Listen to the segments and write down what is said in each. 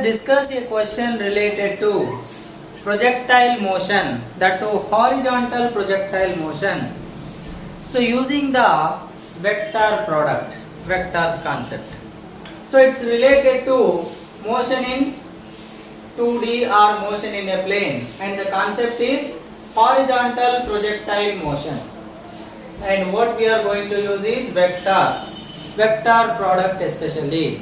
discussed a question related to projectile motion, that to horizontal projectile motion. So using the vector product, vectors concept. So it's related to motion in 2D or motion in a plane, and the concept is horizontal projectile motion. And what we are going to use is vectors, vector product especially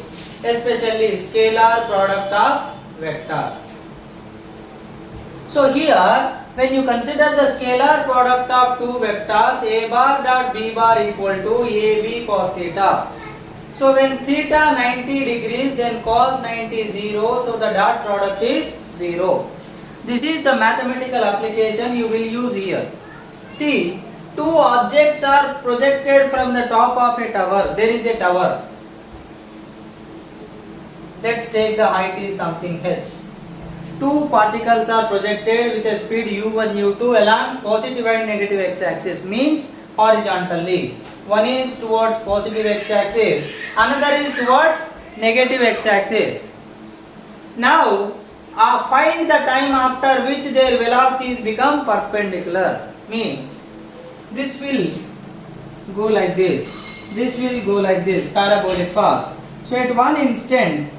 scalar product of vectors. So here when you consider the scalar product of two vectors a bar dot b bar equal to ab cos theta. So when theta 90 degrees, then cos 90 0, so the dot product is 0. This is the mathematical application you will use here. See, two objects are projected from the top of a tower. There is a tower. Let's take the height is something h. Two particles are projected with a speed u1, u2 along positive and negative x-axis, means horizontally. One is towards positive x-axis, another is towards negative x-axis. Now, find the time after which their velocities become perpendicular. Means this will go like this, this will go like this, parabolic path. So at one instant,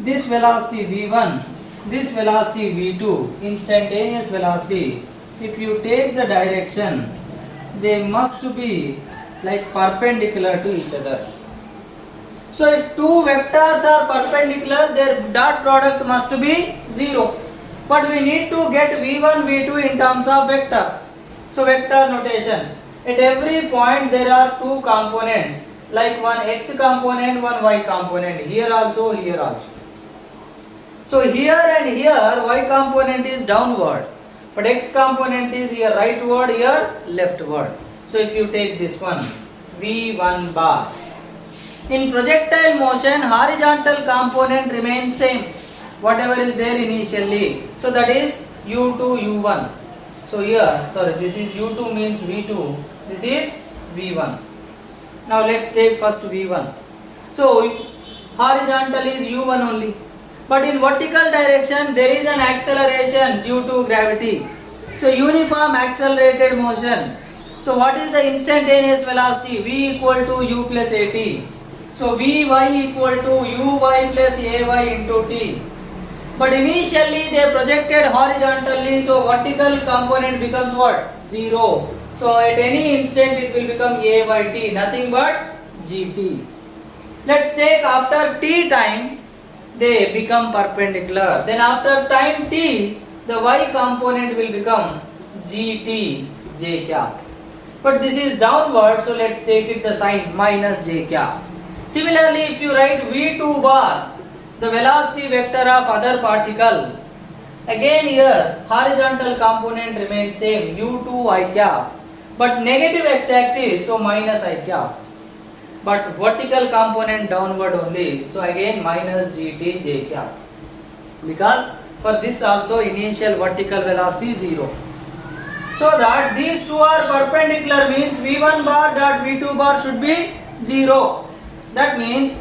this velocity v1, this velocity v2, instantaneous velocity, if you take the direction, they must be like perpendicular to each other. So if two vectors are perpendicular, their dot product must be 0. But we need to get v1, v2 in terms of vectors. So vector notation. At every point there are two components, like one x component, one y component. Here also, here also. So here and here y component is downward, but x component is here rightward, here leftward. So if you take this one, v1 bar. In projectile motion, horizontal component remains same, whatever is there initially. So that is u2, u1. So here, sorry, this is u2 means v2, this is v1. Now let's take first v1. So horizontal is u1 only. But in vertical direction there is an acceleration due to gravity. So uniform accelerated motion. So what is the instantaneous velocity? V equal to u plus at. So Vy equal to uy plus ay into t. But initially they projected horizontally, so vertical component becomes what? 0. So at any instant it will become a by t, nothing but gt. Let's take after t time, they become perpendicular. Then after time t, the y component will become gt j cap. But this is downward, so let's take it the sign minus j cap. Similarly, if you write v2 bar, the velocity vector of other particle, again here horizontal component remains same, u2 I cap, but negative x-axis, so minus I cap. But vertical component downward only, so again minus gt j cap, because for this also initial vertical velocity is 0. So that these two are perpendicular means v1 bar dot v2 bar should be 0. That means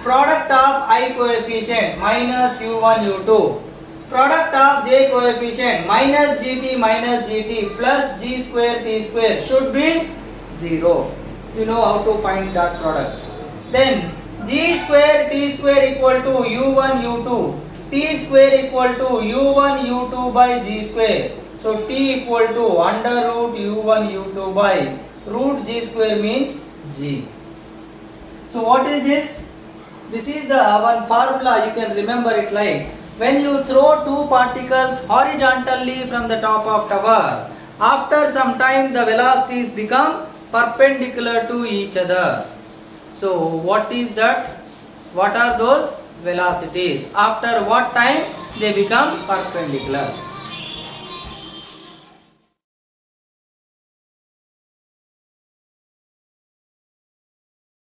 product of I coefficient minus u1 u2, product of j coefficient minus gt plus g square t square should be 0. You know how to find dot product. Then g square t square equal to u1 u2, t square equal to u1 u2 by g square. So t equal to under root u1 u2 by root g square means g. So what is this? This is the one formula, you can remember it like, when you throw two particles horizontally from the top of tower, after some time the velocities become perpendicular to each other. So what is that? What are those velocities? After what time they become perpendicular?